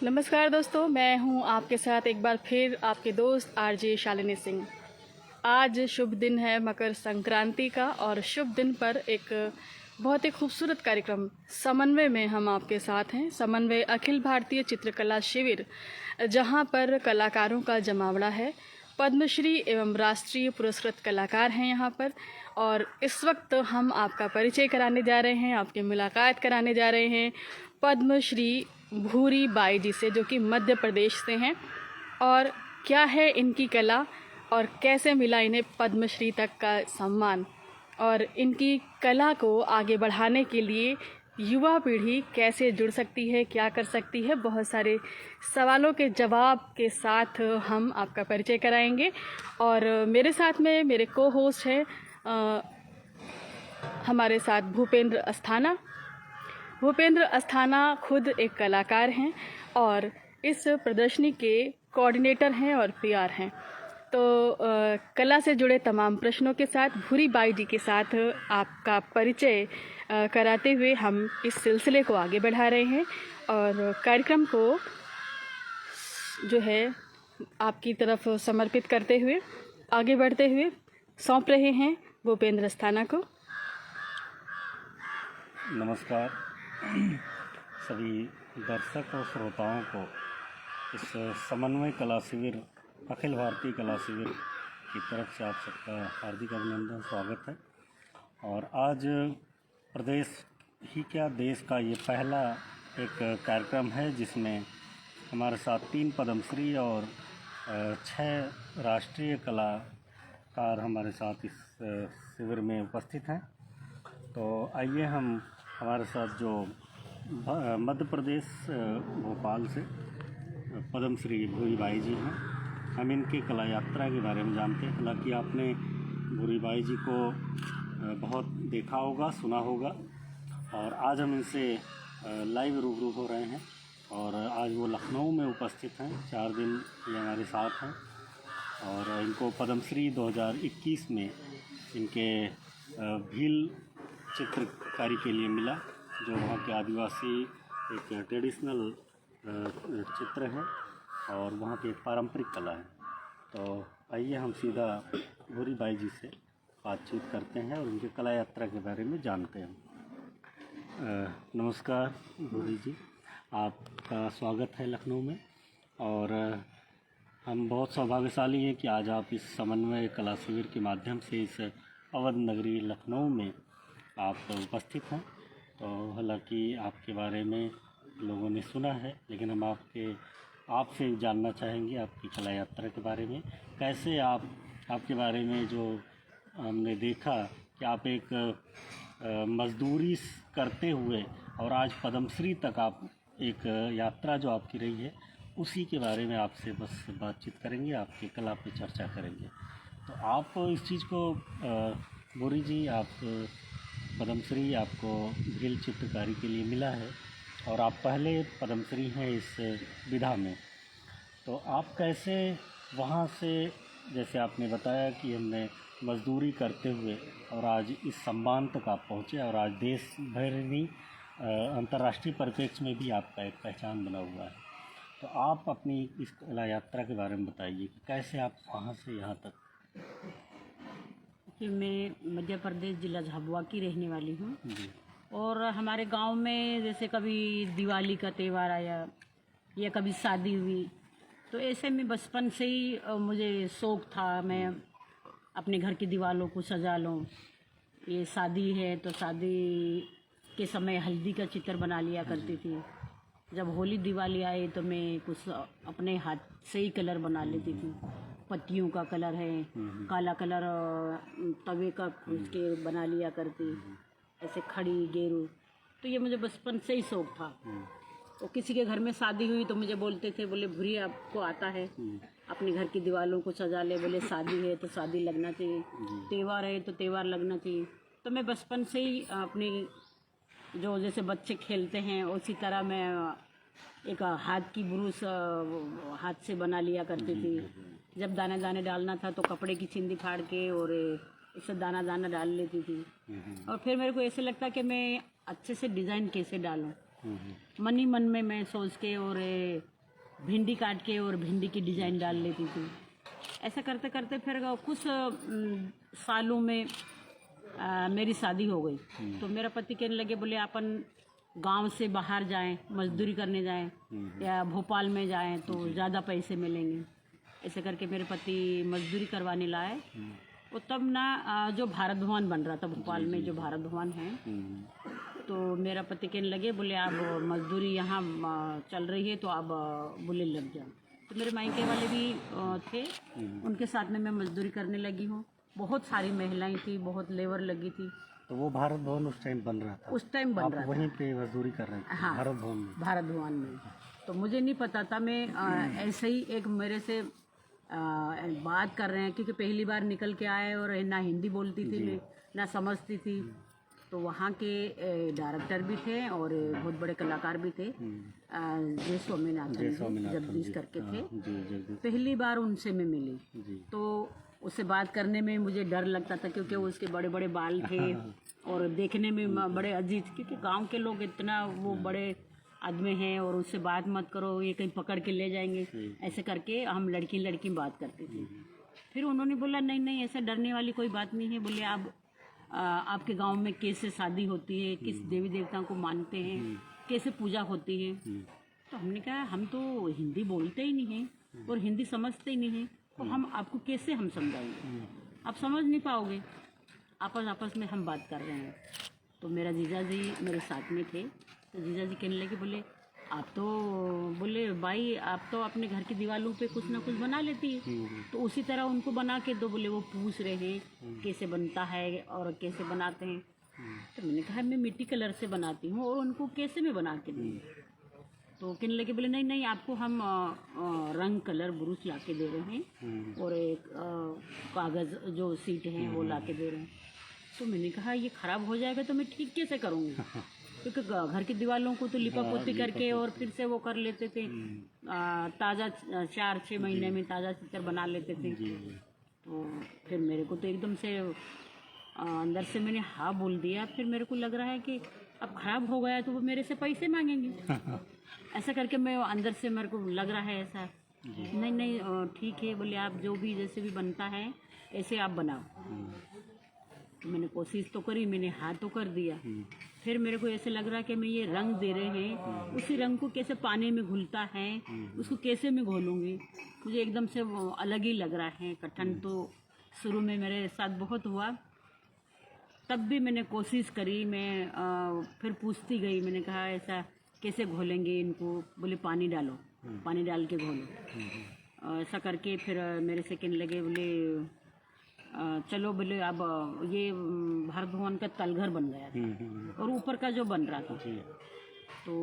नमस्कार दोस्तों, मैं हूं आपके साथ एक बार फिर आपके दोस्त आरजे शालिनी सिंह। आज शुभ दिन है मकर संक्रांति का और शुभ दिन पर एक बहुत ही खूबसूरत कार्यक्रम समन्वय में हम आपके साथ हैं। समन्वय अखिल भारतीय चित्रकला शिविर, जहां पर कलाकारों का जमावड़ा है। पद्मश्री एवं राष्ट्रीय पुरस्कृत कलाकार हैं यहाँ पर, और इस वक्त हम आपका परिचय कराने जा रहे हैं, आपकी मुलाकात कराने जा रहे हैं पद्मश्री भूरी बाई जी से, जो कि मध्य प्रदेश से हैं। और क्या है इनकी कला और कैसे मिला इन्हें पद्मश्री तक का सम्मान, और इनकी कला को आगे बढ़ाने के लिए युवा पीढ़ी कैसे जुड़ सकती है, क्या कर सकती है, बहुत सारे सवालों के जवाब के साथ हम आपका परिचय कराएंगे। और मेरे साथ में मेरे को होस्ट हैं हमारे साथ भूपेंद्र अस्थाना। भूपेंद्र अस्थाना खुद एक कलाकार हैं और इस प्रदर्शनी के कोऑर्डिनेटर हैं और पीआर हैं। तो कला से जुड़े तमाम प्रश्नों के साथ भूरी बाई जी के साथ आपका परिचय कराते हुए हम इस सिलसिले को आगे बढ़ा रहे हैं और कार्यक्रम को जो है आपकी तरफ समर्पित करते हुए आगे बढ़ते हुए सौंप रहे हैं भूपेंद्र अस्थाना को। नमस्कार सभी दर्शक और श्रोताओं को इस समन्वय कला शिविर, अखिल भारतीय कला शिविर की तरफ से आप सबका हार्दिक अभिनंदन, स्वागत है। और आज प्रदेश ही क्या, देश का ये पहला एक कार्यक्रम है जिसमें हमारे साथ 3 पद्मश्री और 6 राष्ट्रीय कलाकार हमारे साथ इस शिविर में उपस्थित हैं। तो आइए हम हमारे साथ जो मध्य प्रदेश भोपाल से पद्मश्री भूरी बाई जी हैं, हम इनकी कला यात्रा के बारे में जानते हैं। हालांकि आपने भूरी बाई जी को बहुत देखा होगा, सुना होगा, और आज हम इनसे लाइव रूबरू हो रहे हैं। और आज वो लखनऊ में उपस्थित हैं, 4 दिन ये हमारे साथ हैं। और इनको पद्मश्री 2021 में इनके भील चित्रकारी के लिए मिला, जो वहाँ के आदिवासी एक ट्रेडिशनल चित्र है और वहाँ की एक पारंपरिक कला है। तो आइए हम सीधा भूरी बाई जी से बातचीत करते हैं और उनकी कला यात्रा के बारे में जानते हैं। नमस्कार भूरी जी, आपका स्वागत है लखनऊ में। और हम बहुत सौभाग्यशाली हैं कि आज आप इस समन्वय कला शिविर के माध्यम से इस अवध नगरी लखनऊ में आप उपस्थित हैं। तो हालांकि आपके बारे में लोगों ने सुना है, लेकिन हम आपसे जानना चाहेंगे आपकी कला यात्रा के बारे में। कैसे आपके बारे में जो हमने देखा कि आप एक मजदूरी करते हुए और आज पद्मश्री तक आप एक यात्रा जो आपकी रही है, उसी के बारे में आपसे बस बातचीत करेंगे, आपकी कला पे चर्चा करेंगे। तो आप इस चीज़ को भूरी जी, आप पद्मश्री आपको भील चित्रकारी के लिए मिला है और आप पहले पद्मश्री हैं इस विधा में। तो आप कैसे वहाँ से, जैसे आपने बताया कि हमने मजदूरी करते हुए और आज इस सम्मान तक आप पहुँचे, और आज देश भर नहीं अंतर्राष्ट्रीय परिप्रेक्ष्य में भी आपका एक पहचान बना हुआ है। तो आप अपनी इस कला यात्रा के बारे में बताइए कि कैसे आप वहाँ से यहाँ तक। कि मैं मध्य प्रदेश जिला झाबुआ की रहने वाली हूँ, और हमारे गांव में जैसे कभी दिवाली का त्यौहार आया या कभी शादी हुई, तो ऐसे में बचपन से ही मुझे शौक़ था मैं अपने घर की दीवारों को सजा लूँ। ये शादी है तो शादी के समय हल्दी का चित्र बना लिया करती थी। जब होली दिवाली आए तो मैं कुछ अपने हाथ से ही कलर बना लेती थी। पत्तियों का कलर है, काला कलर तवे का उसके बना लिया करती, ऐसे खड़ी गेरू। तो ये मुझे बचपन से ही शौक़ था। तो किसी के घर में शादी हुई तो मुझे बोलते थे, बोले भूरी आपको आता है, अपने घर की दीवारों को सजा ले, बोले शादी है तो शादी लगना चाहिए, त्यौहार है तो त्यौहार लगना चाहिए। तो मैं बचपन से ही अपनी जो जैसे बच्चे खेलते हैं उसी तरह मैं एक हाथ की ब्रूस हाथ से बना लिया करती थी। जब दाना दाने डालना था तो कपड़े की चिंदी फाड़ के और इससे दाना दाना डाल लेती थी। और फिर मेरे को ऐसे लगता कि मैं अच्छे से डिज़ाइन कैसे डालूं, मन ही मन में मैं सोच के और भिंडी काट के और भिंडी की डिजाइन डाल लेती थी। ऐसा करते करते फिर कुछ सालों में मेरी शादी हो गई। तो मेरा पति कहने लगे, बोले अपन गांव से बाहर जाएं, मजदूरी करने जाएं या भोपाल में जाएं तो ज़्यादा पैसे मिलेंगे। ऐसे करके मेरे पति मजदूरी करवाने लाए। और तब ना जो भारत भवन बन रहा था भोपाल में, जो भारत भवन है, तो मेरा पति कहने लगे, बोले आप मजदूरी यहाँ चल रही है तो आप बोले लग जाओ। तो मेरे मायके वाले भी थे, उनके साथ में मैं मजदूरी करने लगी हूँ। बहुत सारी महिलाएं थी, बहुत लेबर लगी थी। तो वो भारत भवन उस टाइम बन रहा था? उस टाइम बन रहा था, वहीं पे मजदूरी कर रहे थे? हाँ, भारत भवन में? भारत भवन में। तो मुझे नहीं पता था, मैं ऐसे ही एक मेरे से बात कर रहे हैं, क्योंकि पहली बार निकल के आए और ना हिंदी बोलती थी मैं, ना समझती थी। तो वहाँ के डायरेक्टर भी थे और बहुत बड़े कलाकार भी थे, जय स्वामीनाथन जगदीश करके थे। पहली बार उनसे मैं मिली तो उससे बात करने में मुझे डर लगता था, क्योंकि उसके बड़े बड़े बाल थे और देखने में बड़े अजीब, क्योंकि गांव के लोग इतना वो बड़े आदमी हैं और उससे बात मत करो, ये कहीं पकड़ के ले जाएंगे। ऐसे करके हम लड़की लड़की बात करते थे। फिर उन्होंने बोला, नहीं नहीं, ऐसा डरने वाली कोई बात नहीं है। बोले आप आपके गांव में कैसे शादी होती है, किस देवी देवताओं को मानते हैं, कैसे पूजा होती है। तो हमने कहा, हम तो हिंदी बोलते ही नहीं हैं और हिंदी समझते ही नहीं हैं, तो हम आपको कैसे हम समझाएंगे, आप समझ नहीं पाओगे। आपस में हम बात कर रहे हैं। तो मेरा जीजा जी मेरे साथ में थे। तो जीजा जी कहने लगे, बोले आप तो, बोले भाई आप तो अपने घर की दीवारों पे कुछ ना कुछ बना लेती है, तो उसी तरह उनको बना के दो। बोले वो पूछ रहे हैं कैसे बनता है और कैसे बनाते हैं। तो मैंने कहा, मैं मिट्टी कलर से बनाती हूँ और उनको कैसे मैं बना के दूँ। तो कहने लगे, बोले नहीं नहीं, आपको हम रंग कलर ब्रश ला के दे रहे हैं और एक कागज़ जो सीट है वो ला के दे रहे हैं। तो मैंने कहा, ये ख़राब हो जाएगा तो मैं ठीक कैसे करूँगी, क्योंकि घर की दीवारों को तो लिपा पोती करके और फिर से वो कर लेते थे, ताज़ा 4-6 महीने में ताज़ा चित्र बना लेते थे। तो फिर मेरे को तो एकदम से अंदर से मैंने हाँ बोल दिया। फिर मेरे को लग रहा है कि अब ख़राब हो गया तो वो मेरे से पैसे मांगेंगे। ऐसा करके मैं अंदर से मेरे को लग रहा है ऐसा, नहीं नहीं ठीक है, बोले आप जो भी जैसे भी बनता है ऐसे आप बनाओ। तो मैंने कोशिश तो करी, मैंने हाथ तो कर दिया। फिर मेरे को ऐसे लग रहा है कि मैं ये रंग दे रहे हैं, उसी रंग को कैसे पानी में घुलता है, उसको कैसे मैं घोलूँगी। मुझे एकदम से वो अलग ही लग रहा है। कठिन तो शुरू में मेरे साथ बहुत हुआ, तब भी मैंने कोशिश करी। मैं फिर पूछती गई, मैंने कहा ऐसा कैसे घोलेंगे इनको। बोले पानी डालो, पानी डाल के घोलो। ऐसा करके फिर मेरे से कहने लगे, बोले चलो, बोले अब ये भारत भवन का तलघर बन गया था और ऊपर का जो बन रहा था, तो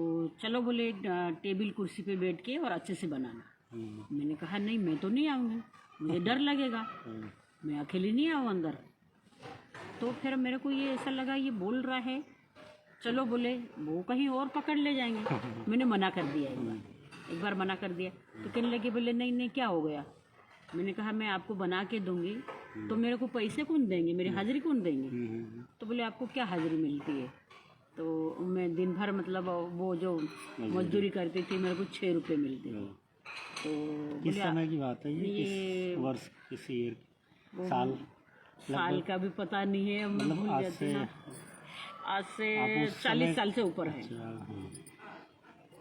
चलो बोले टेबल कुर्सी पे बैठ के और अच्छे से बनाना। मैंने कहा, नहीं मैं तो नहीं आऊँगी, मुझे डर लगेगा, मैं अकेली नहीं आऊँ अंदर। तो फिर मेरे को ये ऐसा लगा, ये बोल रहा है, चलो बोले वो कहीं और पकड़ ले जाएंगे। मैंने मना कर दिया, एक बार मना कर दिया। तो कहने लगे, बोले नहीं नहीं क्या हो गया। मैंने कहा, मैं आपको बना के दूंगी तो मेरे को पैसे कौन देंगे, मेरी हाजिरी कौन देंगे। तो बोले आपको क्या हाजिरी मिलती है। तो मैं दिन भर मतलब वो जो मजदूरी करती थी मेरे को 6 रुपये मिलते थे। तो किस समय की बात है ये? वर्ष, किस ईयर, साल का भी पता नहीं है, मैं भूल जाती हूँ। आज से 40 साल से ऊपर है।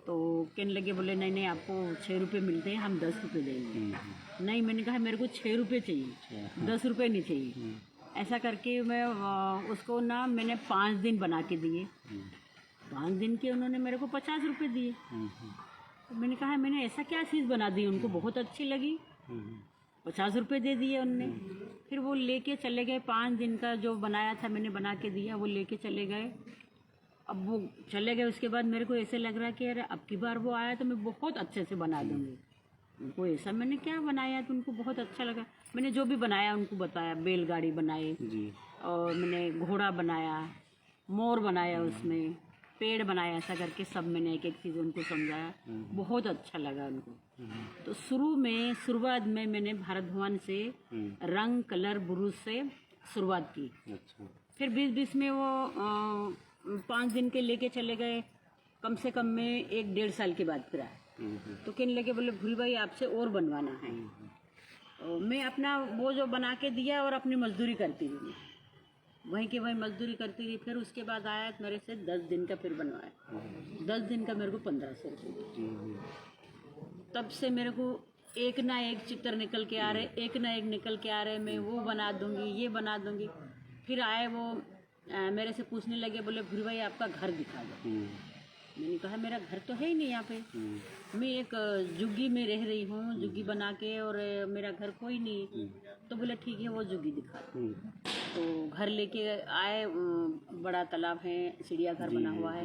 तो कहने लगे, बोले नहीं नहीं आपको 6 रुपये मिलते हैं, हम 10 रुपये देंगे। नहीं, मैंने कहा मेरे को 6 रुपये चाहिए, 10 रुपये नहीं चाहिए। ऐसा करके मैं उसको ना मैंने 5 दिन बना के दिए। 5 दिन के उन्होंने मेरे को 50 रुपये दिए। तो मैंने कहा, मैंने ऐसा क्या चीज़ बना दी, उनको बहुत अच्छी लगी, 50 रुपये दे दिए उनने। फिर वो लेके चले गए, 5 दिन का जो बनाया था मैंने बना के दिया, वो लेके चले गए। अब वो चले गए, उसके बाद मेरे को ऐसे लग रहा है कि अरे अब की बार वो आया तो मैं बहुत अच्छे से बना दूँगी। उनको ऐसा मैंने क्या बनाया तो उनको बहुत अच्छा लगा। मैंने जो भी बनाया उनको बताया, बैलगाड़ी बनाई और मैंने घोड़ा बनाया, मोर बनाया, उसमें पेड़ बनाया, ऐसा करके सब मैंने एक एक चीज़ उनको समझाया। बहुत अच्छा लगा उनको। तो शुरुआत में मैंने भारत भवन से रंग कलर ब्रश से शुरुआत की। फिर बीच बीच में वो 5 दिन के लेके चले गए, कम से कम में 1-1.5 साल के बाद फिर आए। तो कहने लगे, बोले भूरी भाई आपसे और बनवाना है। और मैं अपना वो जो बना के दिया और अपनी मजदूरी करती रही, वहीं की वहीं मजदूरी करती रही। फिर उसके बाद आया मेरे से 10 दिन का फिर बनवाया, 10 दिन का मेरे को 1500 रुपये। तब से मेरे को एक ना एक चित्र निकल के आ रहे, एक ना एक निकल के आ रहे, मैं वो बना दूंगी, ये बना दूंगी। फिर आए वो मेरे से पूछने लगे, बोले भूरी भाई आपका घर दिखा दो। मैंने कहा मेरा घर तो है ही नहीं यहाँ पे, मैं एक झुग्गी में रह रही हूँ, झुग्गी बना के, और मेरा घर कोई नहीं। तो बोले ठीक है वो झुग्गी दिखा दो। तो घर लेके आए, बड़ा तालाब है, चिड़ियाघर बना हुआ है,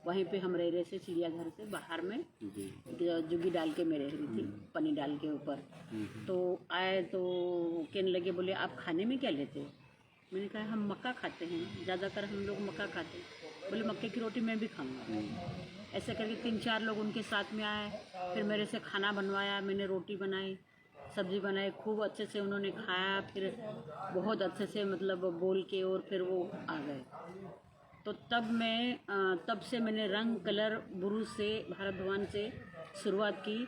वहीं पे हम रह रहे थे। चिड़ियाघर से बाहर में झुग्गी डाल के मैं रह रही थी, पनी डाल के ऊपर। तो आए तो कहने लगे, बोले आप खाने में क्या लेते हो? मैंने कहा हम मक्का खाते हैं, ज़्यादातर हम लोग मक्का खाते हैं। बोले मक्के की रोटी मैं भी खाऊंगा। ऐसे करके 3-4 लोग उनके साथ में आए, फिर मेरे से खाना बनवाया, मैंने रोटी बनाई, सब्ज़ी बनाई, खूब अच्छे से उन्होंने खाया। फिर बहुत अच्छे से मतलब बोल के, और फिर वो आ गए। तो तब से मैंने रंग कलर बुरुश से, भारत भवन से शुरुआत की।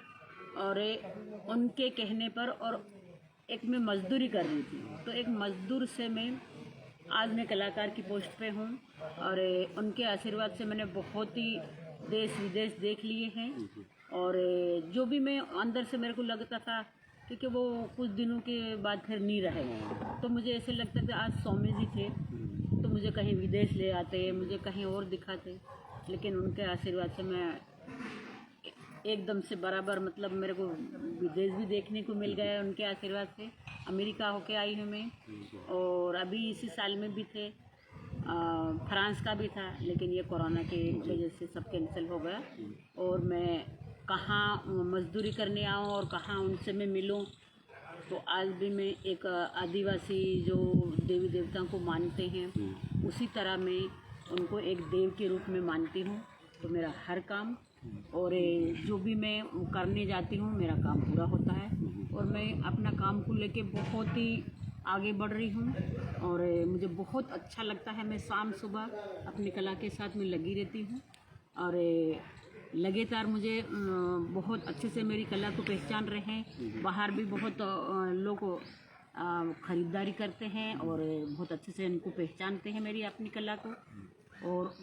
और उनके कहने पर, और एक मैं मजदूरी कर रही थी, तो एक मजदूर से मैं आज मैं कलाकार की पोस्ट पे हूँ। और उनके आशीर्वाद से मैंने बहुत ही देश विदेश देख लिए हैं। और जो भी मैं अंदर से मेरे को लगता था, क्योंकि वो कुछ दिनों के बाद फिर नहीं रहे, तो मुझे ऐसे लगता था आज स्वामी जी थे तो मुझे कहीं विदेश ले आते, मुझे कहीं और दिखाते। लेकिन उनके आशीर्वाद से मैं एकदम से बराबर, मतलब मेरे को विदेश भी देखने को मिल गया उनके आशीर्वाद से। अमेरिका होके आई हूँ मैं, और अभी इसी साल में भी थे, फ्रांस का भी था, लेकिन ये कोरोना के वजह से सब कैंसिल हो गया। और मैं कहाँ मजदूरी करने आऊँ और कहाँ उनसे मैं मिलूँ। तो आज भी मैं एक आदिवासी जो देवी देवताओं को मानते हैं, उसी तरह मैं उनको एक देव के रूप में मानती हूँ। तो मेरा हर काम और जो भी मैं करने जाती हूँ, मेरा काम पूरा होता है। और मैं अपना काम को लेके बहुत ही आगे बढ़ रही हूँ, और मुझे बहुत अच्छा लगता है। मैं शाम सुबह अपनी कला के साथ में लगी रहती हूँ, और लगातार मुझे बहुत अच्छे से मेरी कला को पहचान रहे हैं। बाहर भी बहुत लोग ख़रीदारी करते हैं, और बहुत अच्छे से इनको पहचानते हैं मेरी अपनी कला को। और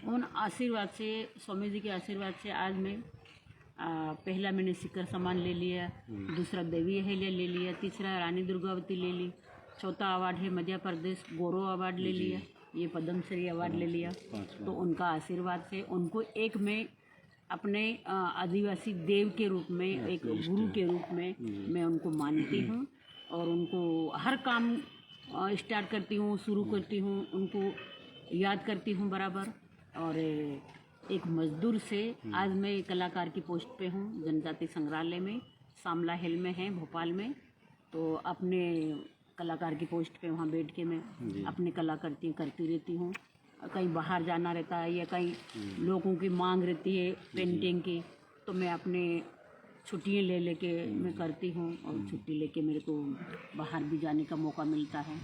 उन आशीर्वाद से, स्वामी जी के आशीर्वाद से आज मैं पहला मैंने शिखर सम्मान ले लिया, दूसरा देवी अहिल्या ले लिया, तीसरा रानी दुर्गावती ले ली, चौथा अवार्ड है मध्य प्रदेश गौरव अवार्ड ले लिया, ये पद्मश्री अवार्ड ले लिया। तो उनका आशीर्वाद से उनको एक मैं अपने आदिवासी देव के रूप में, एक गुरु के रूप में मैं उनको मानती हूँ। और उनको हर काम स्टार्ट करती हूँ, शुरू करती हूँ, उनको याद करती हूँ बराबर। और एक मजदूर से आज मैं कलाकार की पोस्ट पे हूँ, जनजाति संग्रहालय में, शामला हिल में है भोपाल में। तो अपने कलाकार की पोस्ट पे वहाँ बैठ के मैं अपनी कला करती रहती हूँ। कहीं बाहर जाना रहता है या कहीं लोगों की मांग रहती है पेंटिंग की, तो मैं अपने छुट्टियाँ ले लेके मैं करती हूँ। और छुट्टी लेके मेरे को बाहर भी जाने का मौका मिलता है,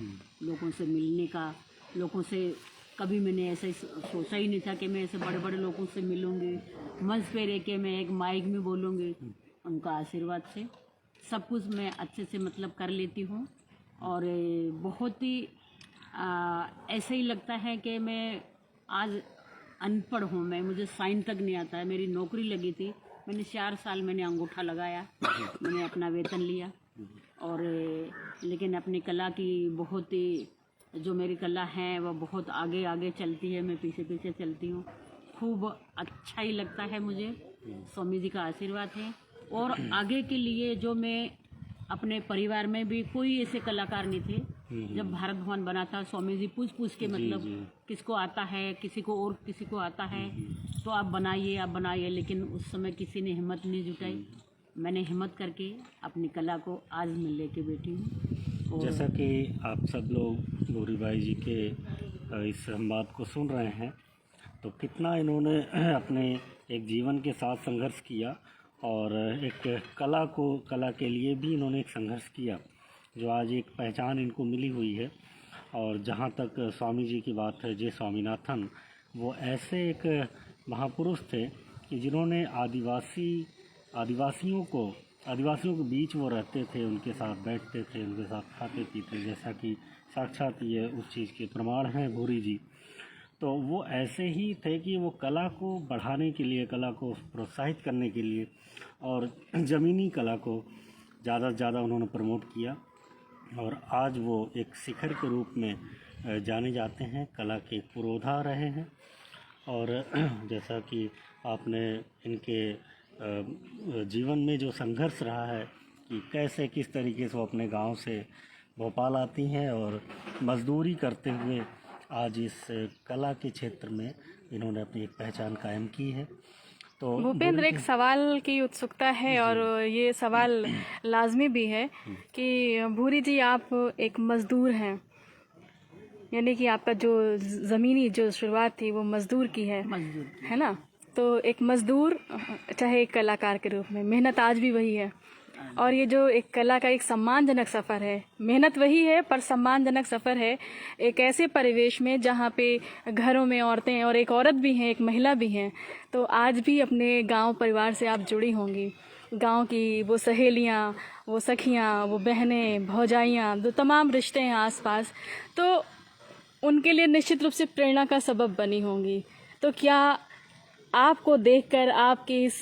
लोगों से मिलने का। लोगों से कभी मैंने ऐसा ही सोचा ही नहीं था कि मैं ऐसे बड़े बड़े लोगों से मिलूँगी, मंच पे रह के मैं एक माइक में बोलूँगी। उनका आशीर्वाद से सब कुछ मैं अच्छे से मतलब कर लेती हूँ। और बहुत ही ऐसा ही लगता है कि मैं आज अनपढ़ हूँ, मुझे साइन तक नहीं आता है। मेरी नौकरी लगी थी, मैंने 4 साल मैंने अंगूठा लगाया, मैंने अपना वेतन लिया। और लेकिन अपनी कला की बहुत ही, जो मेरी कला है वह बहुत आगे आगे चलती है, मैं पीछे पीछे चलती हूँ। खूब अच्छा ही लगता है मुझे, स्वामी जी का आशीर्वाद है। और आगे के लिए जो मैं अपने परिवार में भी कोई ऐसे कलाकार नहीं थे। जब भारत भवन बना था, स्वामी जी पूछ के मतलब किसको आता है, किसी को आता है तो आप बनाइए। लेकिन उस समय किसी ने हिम्मत नहीं जुटाई। मैंने हिम्मत करके अपनी कला को आज मैं लेके बैठी हूँ। जैसा कि आप सब लोग गौरी बाई जी के इस संवाद को सुन रहे हैं, तो कितना इन्होंने अपने एक जीवन के साथ संघर्ष किया, और एक कला के लिए भी इन्होंने एक संघर्ष किया, जो आज एक पहचान इनको मिली हुई है। और जहाँ तक स्वामी जी की बात है, जय स्वामीनाथन, वो ऐसे एक महापुरुष थे कि जिन्होंने आदिवासियों के बीच वो रहते थे, उनके साथ बैठते थे, उनके साथ खाते पीते, जैसा कि साक्षात ये उस चीज़ के प्रमाण हैं भूरी जी। तो वो ऐसे ही थे कि वो कला को बढ़ाने के लिए, कला को प्रोत्साहित करने के लिए और ज़मीनी कला को ज़्यादा से ज़्यादा उन्होंने प्रमोट किया और आज वो एक शिखर के रूप में जाने जाते हैं, कला के पुरोधा रहे हैं। और जैसा कि आपने इनके जीवन में जो संघर्ष रहा है कि कैसे किस तरीके से वो अपने गांव से भोपाल आती हैं और मजदूरी करते हुए आज इस कला के क्षेत्र में इन्होंने अपनी एक पहचान कायम की है। तो भूपेंद्र, एक सवाल की उत्सुकता है और ये सवाल लाजमी भी है कि भूरी जी आप एक मज़दूर हैं, यानी कि आपका जो ज़मीनी जो शुरुआत थी वो मज़दूर की है, है ना? तो एक मज़दूर चाहे एक कलाकार के रूप में मेहनत आज भी वही है, और ये जो एक कला का एक सम्मानजनक सफ़र है, मेहनत वही है पर सम्मानजनक सफ़र है एक ऐसे परिवेश में जहाँ पे घरों में औरतें, और एक औरत भी हैं, एक महिला भी हैं, तो आज भी अपने गांव परिवार से आप जुड़ी होंगी। गांव की वो सहेलियां, वो सखियां, वो बहनें, भौजाइयां, जो तमाम रिश्ते हैं आसपास, तो उनके लिए निश्चित रूप से प्रेरणा का सबब बनी होंगी। तो क्या आपको देखकर, आपकी इस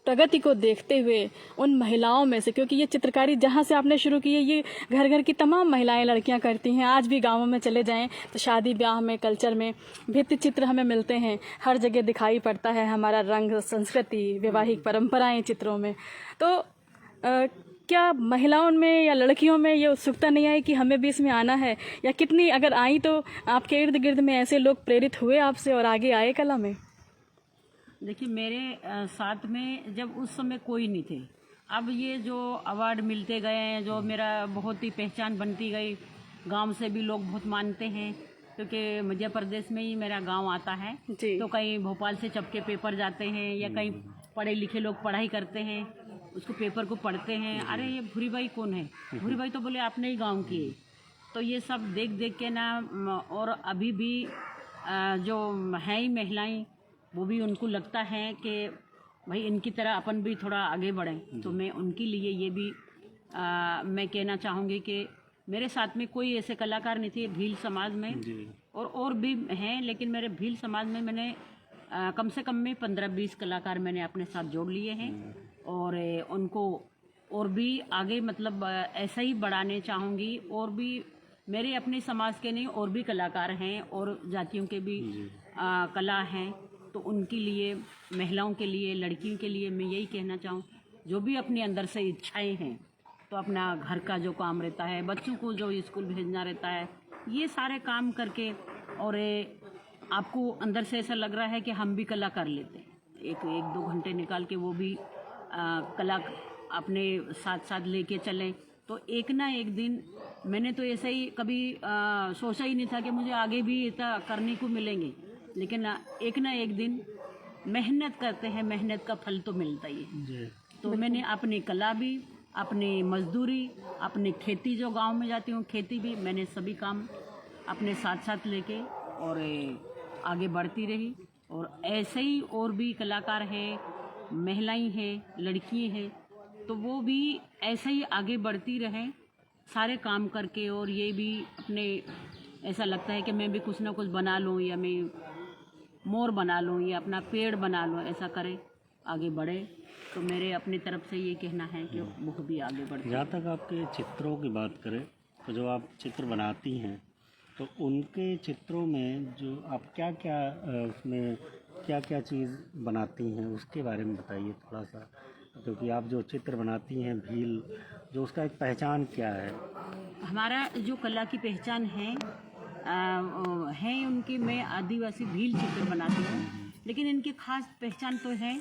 प्रगति को देखते हुए उन महिलाओं में से, क्योंकि ये चित्रकारी जहाँ से आपने शुरू की है ये घर घर की तमाम महिलाएं, लड़कियां करती हैं, आज भी गांवों में चले जाएं तो शादी ब्याह में, कल्चर में भित्ति चित्र हमें मिलते हैं, हर जगह दिखाई पड़ता है हमारा रंग, संस्कृति, वैवाहिक परंपराएं चित्रों में। तो क्या महिलाओं में या लड़कियों में ये उत्सुकता नहीं आई कि हमें भी इसमें आना है, या कितनी अगर आई तो आपके इर्द गिर्द में ऐसे लोग प्रेरित हुए आपसे और आगे आए कला में? देखिए, मेरे साथ में जब उस समय कोई नहीं थे, अब ये जो अवार्ड मिलते गए हैं, जो मेरा बहुत ही पहचान बनती गई, गांव से भी लोग बहुत मानते हैं, क्योंकि मध्य प्रदेश में ही मेरा गांव आता है। तो कहीं भोपाल से चपके पेपर जाते हैं या कहीं पढ़े लिखे लोग पढ़ाई करते हैं, उसको पेपर को पढ़ते हैं, अरे ये भूरी बाई कौन है, भूरी बाई तो बोले अपने ही गाँव की है। तो ये सब देख देख के ना, और अभी भी जो हैं ही महिलाएँ, वो भी उनको लगता है कि भाई इनकी तरह अपन भी थोड़ा आगे बढ़ें। तो मैं उनके लिए ये भी मैं कहना चाहूँगी कि मेरे साथ में कोई ऐसे कलाकार नहीं थे भील समाज में, और भी हैं, लेकिन मेरे भील समाज में मैंने कम से कम में 15-20 कलाकार मैंने अपने साथ जोड़ लिए हैं, और उनको और भी आगे मतलब ऐसा ही बढ़ाने चाहूँगी। और भी मेरे अपने समाज के नहीं, और भी कलाकार हैं और जातियों के भी कला हैं, तो उनके लिए, महिलाओं के लिए, लड़कियों के लिए मैं यही कहना चाहूँ, जो भी अपने अंदर से इच्छाएं हैं, तो अपना घर का जो काम रहता है, बच्चों को जो स्कूल भेजना रहता है, ये सारे काम करके, और आपको अंदर से ऐसा लग रहा है कि हम भी कला कर लेते हैं, एक 1-2 घंटे निकाल के वो भी कला अपने साथ साथ लेके चलें, तो एक ना एक दिन, मैंने तो ऐसा ही कभी सोचा ही नहीं था कि मुझे आगे भी इतना करने को मिलेंगे, लेकिन एक ना एक दिन मेहनत करते हैं, मेहनत का फल तो मिलता ही है। तो मैंने अपनी कला भी, अपनी मजदूरी, अपनी खेती, जो गांव में जाती हूँ खेती भी, मैंने सभी काम अपने साथ साथ लेके और आगे बढ़ती रही। और ऐसे ही और भी कलाकार हैं, महिलाएं हैं, लड़कियां हैं, तो वो भी ऐसे ही आगे बढ़ती रहें सारे काम करके। और ये भी अपने, ऐसा लगता है कि मैं भी कुछ ना कुछ बना लूँ, या मैं मोर बना लूँ, या अपना पेड़ बना लूँ, ऐसा करें, आगे बढ़े। तो मेरे अपनी तरफ से ये कहना है कि वो भी आगे बढ़े। जहाँ तक आपके चित्रों की बात करें, तो जो आप चित्र बनाती हैं, तो उनके चित्रों में जो आप क्या क्या उसमें क्या क्या चीज़ बनाती हैं, उसके बारे में बताइए थोड़ा सा, क्योंकि आप जो चित्र बनाती हैं भील, जो उसका एक पहचान क्या है? हमारा जो कला की पहचान है उनकी, मैं आदिवासी भील चित्र बनाती हूँ, लेकिन इनकी खास पहचान तो है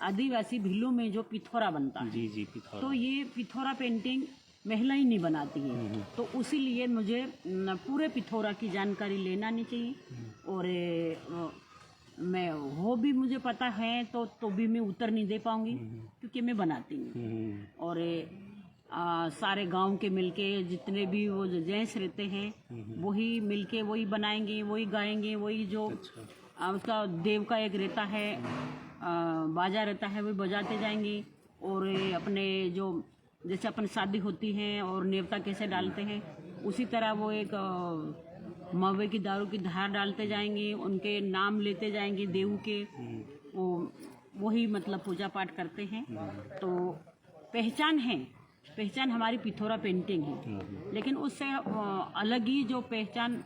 आदिवासी भीलों में जो पिथौरा बनता है। जी पिथौरा। तो ये पिथौरा पेंटिंग महिला ही नहीं बनाती है, तो उसीलिए मुझे पूरे पिथौरा की जानकारी लेना नहीं चाहिए। और मैं वो भी मुझे पता है तो भी मैं उत्तर नहीं दे पाऊंगी, क्योंकि मैं बनाती हूँ। और सारे गांव के मिलके जितने भी वो जेंट्स रहते हैं, वही मिलके वही बनाएंगे, वही गाएंगे, वही जो उसका देव का एक रहता है, बाजा रहता है, वो बजाते जाएंगे। और ये अपने जो जैसे अपन शादी होती है और नेवता कैसे डालते हैं, उसी तरह वो एक मवे की दारू की धार डालते जाएंगे, उनके नाम लेते जाएंगे देव के, वही मतलब पूजा पाठ करते हैं। तो पहचान है, पहचान हमारी पिथौरा पेंटिंग है, लेकिन उससे अलग ही जो पहचान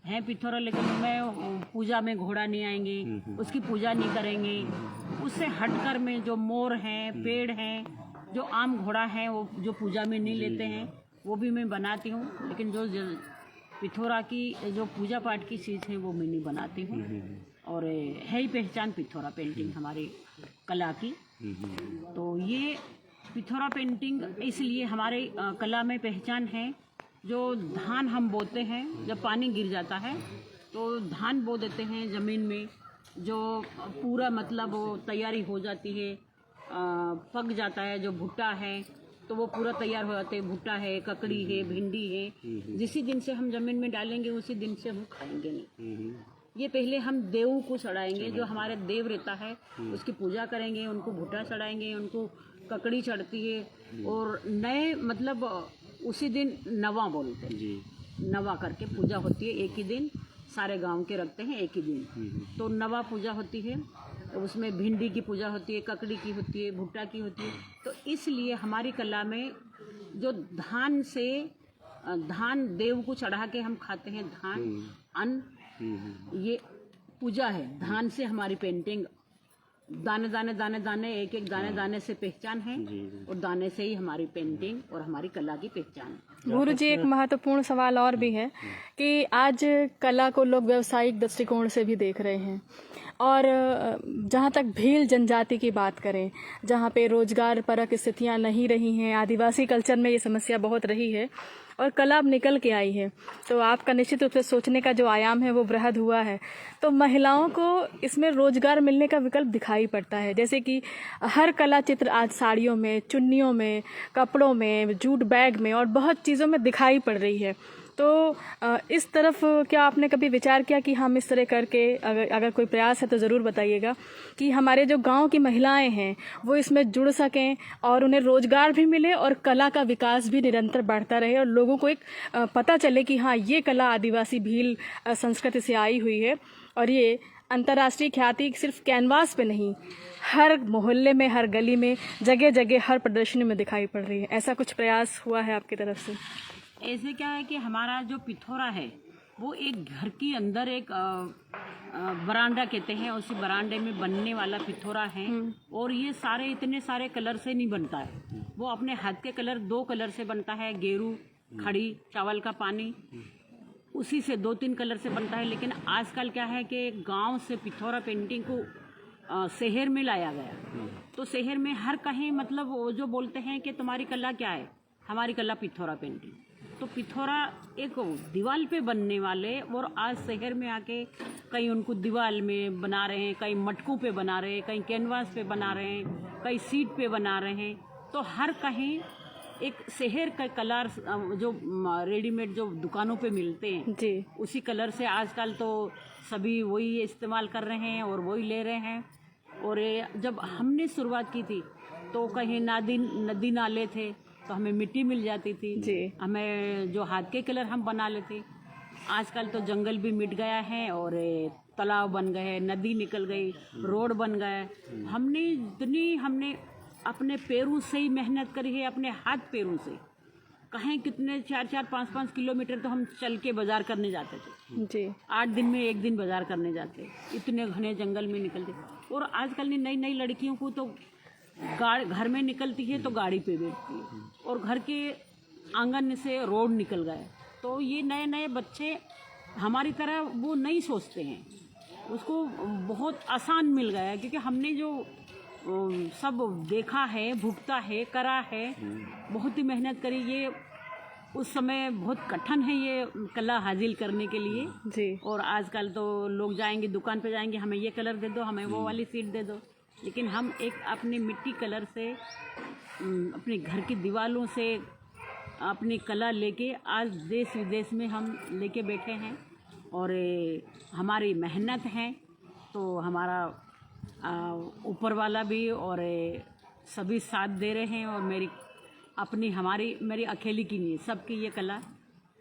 है पिथौरा, लेकिन उनमें पूजा में घोड़ा नहीं आएंगे, उसकी पूजा नहीं करेंगे। उससे हटकर में जो मोर हैं, पेड़ हैं, जो आम घोड़ा है वो जो पूजा में नहीं लेते हैं, वो भी मैं बनाती हूँ। लेकिन जो पिथौरा की जो पूजा पाठ की चीज़ है वो मैं नहीं बनाती हूँ। और है ही पहचान पिथौरा पेंटिंग हमारी कला की। तो ये पिथौरा पेंटिंग इसलिए हमारे कला में पहचान है। जो धान हम बोते हैं, जब पानी गिर जाता है तो धान बो देते हैं ज़मीन में, जो पूरा मतलब वो तैयारी हो जाती है, पक जाता है। जो भुट्टा है तो वो पूरा तैयार हो जाते हैं, भुट्टा है, ककड़ी है, भिंडी है। जिसी दिन से हम ज़मीन में डालेंगे उसी दिन से हम खाएंगे नहीं। ये पहले हम देव को चढ़ाएंगे, जो हमारे देव रहता है उसकी पूजा करेंगे, उनको भुट्टा चढ़ाएंगे, उनको ककड़ी चढ़ती है। और नए मतलब उसी दिन नवा बोलते हैं, नवा करके पूजा होती है। एक ही दिन सारे गांव के रखते हैं, एक ही दिन तो नवा पूजा होती है। तो उसमें भिंडी की पूजा होती है, ककड़ी की होती है, भुट्टा की होती है। तो इसलिए हमारी कला में जो धान से धान देव को चढ़ा के हम खाते हैं, धान अन्न, ये पूजा है। धान से हमारी पेंटिंग, दाने दाने दाने दाने, एक एक दाने दाने से पहचान है, और दाने से ही हमारी पेंटिंग और हमारी कला की पहचान है। गुरु जी, एक महत्वपूर्ण सवाल और भी है कि आज कला को लोग व्यावसायिक दृष्टिकोण से भी देख रहे हैं। और जहाँ तक भील जनजाति की बात करें, जहाँ पे रोजगार परक स्थितियाँ नहीं रही हैं, आदिवासी कल्चर में ये समस्या बहुत रही है और कला अब निकल के आई है, तो आपका निश्चित रूप से सोचने का जो आयाम है वो बृहद हुआ है। तो महिलाओं को इसमें रोजगार मिलने का विकल्प दिखाई पड़ता है, जैसे कि हर कला चित्र आज साड़ियों में, चुन्नियों में, कपड़ों में, जूट बैग में और बहुत चीज़ों में दिखाई पड़ रही है। तो इस तरफ क्या आपने कभी विचार किया कि हम इस तरह करके, अगर कोई प्रयास है तो ज़रूर बताइएगा, कि हमारे जो गांव की महिलाएं हैं वो इसमें जुड़ सकें और उन्हें रोजगार भी मिले और कला का विकास भी निरंतर बढ़ता रहे और लोगों को एक पता चले कि हाँ, ये कला आदिवासी भील संस्कृति से आई हुई है और ये अंतर्राष्ट्रीय ख्याति सिर्फ कैनवास पे नहीं, हर मोहल्ले में, हर गली में, जगह जगह, हर प्रदर्शनी में दिखाई पड़ रही है। ऐसा कुछ प्रयास हुआ है आपकी तरफ से? ऐसे क्या है कि हमारा जो पिथौरा है वो एक घर के अंदर एक बरांडा कहते हैं, उसी बरांडे में बनने वाला पिथौरा है। और ये सारे इतने सारे कलर से नहीं बनता है, वो अपने हाथ के कलर 2 कलर से बनता है, गेरू, खड़ी, चावल का पानी, उसी से 2-3 कलर से बनता है। लेकिन आजकल क्या है कि गांव से पिथौरा पेंटिंग को शहर में लाया गया, तो शहर में हर कहीं मतलब वो जो बोलते हैं कि तुम्हारी कला क्या है, हमारी कला पिथौरा पेंटिंग। तो पिथौरा एक दीवार पे बनने वाले, और आज शहर में आके कहीं उनको दीवार में बना रहे हैं, कहीं मटकों पे बना रहे हैं, कहीं कैनवास पे बना रहे हैं, कहीं सीट पे बना रहे हैं। तो हर कहीं एक शहर का कलर जो रेडीमेड जो दुकानों पे मिलते हैं जी, उसी कलर से आजकल तो सभी वही इस्तेमाल कर रहे हैं और वही ले रहे हैं। और जब हमने शुरुआत की थी तो कहीं नदी नाले थे तो हमें मिट्टी मिल जाती थी जी, हमें जो हाथ के कलर हम बना लेते। आजकल तो जंगल भी मिट गया है और तालाब बन गए, नदी निकल गई, रोड बन गए। हमने अपने पैरों से ही मेहनत करी है, अपने हाथ पैरों से। कहीं कितने 4-4, 5-5 किलोमीटर तो हम चल के बाजार करने जाते थे जी। 8 दिन में 1 दिन बाजार करने जाते, इतने घने जंगल में निकलते। और आजकल नई नई लड़कियों को तो घर में निकलती है तो गाड़ी पे बैठती है, और घर के आंगन से रोड निकल गए। तो ये नए नए बच्चे हमारी तरह वो नहीं सोचते हैं, उसको बहुत आसान मिल गया है, क्योंकि हमने जो सब देखा है, भुगता है, करा है, बहुत ही मेहनत करी। ये उस समय बहुत कठिन है ये कला हासिल करने के लिए जी। और आजकल तो लोग जाएंगे, दुकान पे जाएंगे, हमें ये कलर दे दो, हमें वो वाली सीट दे दो। लेकिन हम एक अपने मिट्टी कलर से, अपने घर की दीवारों से अपनी कला लेके आज देश विदेश में हम लेके बैठे हैं। और हमारी मेहनत है तो हमारा ऊपर वाला भी और सभी साथ दे रहे हैं। और मेरी अकेली की नहीं, सबकी ये कला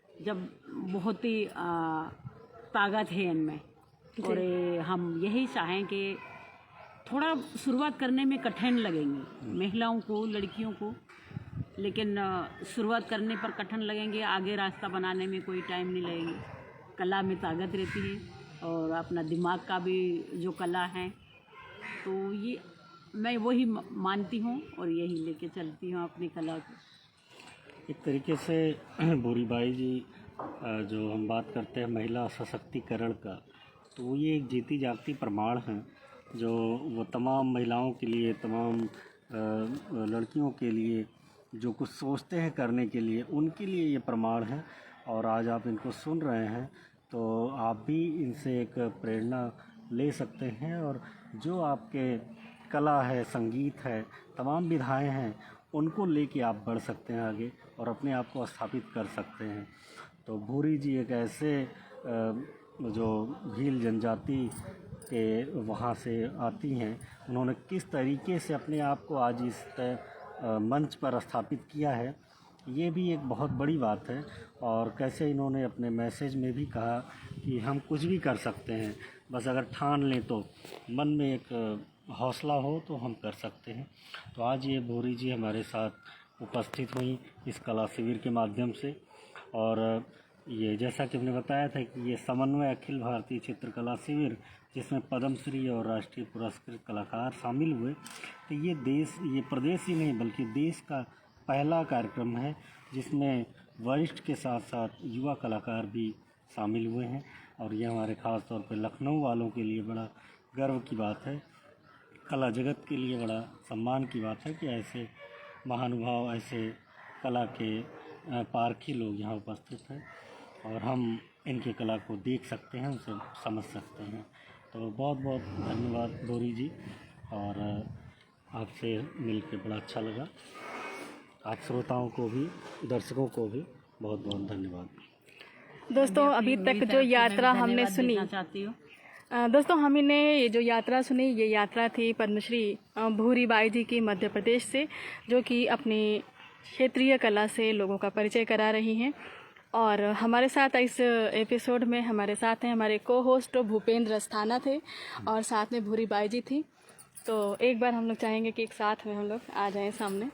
जब बहुत ही ताकत है इनमें। और हम यही चाहें कि थोड़ा शुरुआत करने में कठिन लगेंगे महिलाओं को, लड़कियों को, लेकिन शुरुआत करने पर कठिन लगेंगे, आगे रास्ता बनाने में कोई टाइम नहीं लगेंगे। कला में ताकत रहती है और अपना दिमाग का भी जो कला है, तो ये मैं वही मानती हूँ और यही लेके चलती हूँ अपनी कला को। एक तरीके से भूरी बाई जी जो हम बात करते हैं महिला सशक्तिकरण का, तो ये एक जीती जागती प्रमाण है जो वो तमाम महिलाओं के लिए, तमाम लड़कियों के लिए जो कुछ सोचते हैं करने के लिए, उनके लिए ये प्रमाण है। और आज आप इनको सुन रहे हैं तो आप भी इनसे एक प्रेरणा ले सकते हैं और जो आपके कला है, संगीत है, तमाम विधाएं हैं, उनको लेके आप बढ़ सकते हैं आगे और अपने आप को स्थापित कर सकते हैं। तो भूरी जी एक ऐसे जो भील जनजाति के वहाँ से आती हैं, उन्होंने किस तरीके से अपने आप को आज इस मंच पर स्थापित किया है, ये भी एक बहुत बड़ी बात है। और कैसे इन्होंने अपने मैसेज में भी कहा कि हम कुछ भी कर सकते हैं, बस अगर ठान लें तो, मन में एक हौसला हो तो हम कर सकते हैं। तो आज ये भूरी जी हमारे साथ उपस्थित हुई इस कला शिविर के माध्यम से। और ये जैसा कि हमने बताया था कि ये समन्वय अखिल भारतीय चित्रकला शिविर, जिसमें पद्मश्री और राष्ट्रीय पुरस्कृत कलाकार शामिल हुए, तो ये प्रदेश ही नहीं बल्कि देश का पहला कार्यक्रम है जिसमें वरिष्ठ के साथ साथ युवा कलाकार भी शामिल हुए हैं। और ये हमारे ख़ास तौर पर लखनऊ वालों के लिए बड़ा गर्व की बात है, कला जगत के लिए बड़ा सम्मान की बात है कि ऐसे महानुभाव, ऐसे कला के पारखी लोग यहाँ उपस्थित हैं और हम इनकी कला को देख सकते हैं, उसे समझ सकते हैं। तो बहुत बहुत धन्यवाद भूरी जी, और आपसे मिलकर बड़ा अच्छा लगा। आप श्रोताओं को भी, दर्शकों को भी बहुत बहुत धन्यवाद। दोस्तों अभी तक जो यात्रा हमने सुनी, दोस्तों हमने ये जो यात्रा सुनी, ये यात्रा थी पद्मश्री भूरी बाई जी की मध्य प्रदेश से, जो कि अपनी क्षेत्रीय कला से लोगों का परिचय करा रही हैं। और हमारे साथ इस एपिसोड में हमारे साथ हैं हमारे को होस्ट भूपेंद्र अस्थाना थे और साथ में भूरी बाई जी थी। तो एक बार हम लोग चाहेंगे कि एक साथ में हम लोग आ जाएं सामने।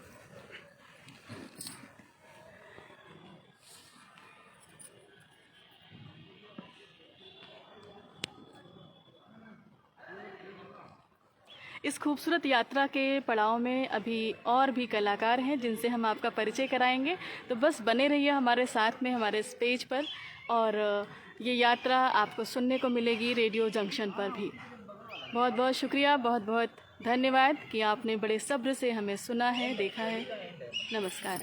इस खूबसूरत यात्रा के पड़ाव में अभी और भी कलाकार हैं जिनसे हम आपका परिचय कराएंगे। तो बस बने रहिए हमारे साथ में, हमारे स्टेज पर, और ये यात्रा आपको सुनने को मिलेगी रेडियो जंक्शन पर भी। बहुत बहुत शुक्रिया, बहुत बहुत धन्यवाद कि आपने बड़े सब्र से हमें सुना है, देखा है। नमस्कार।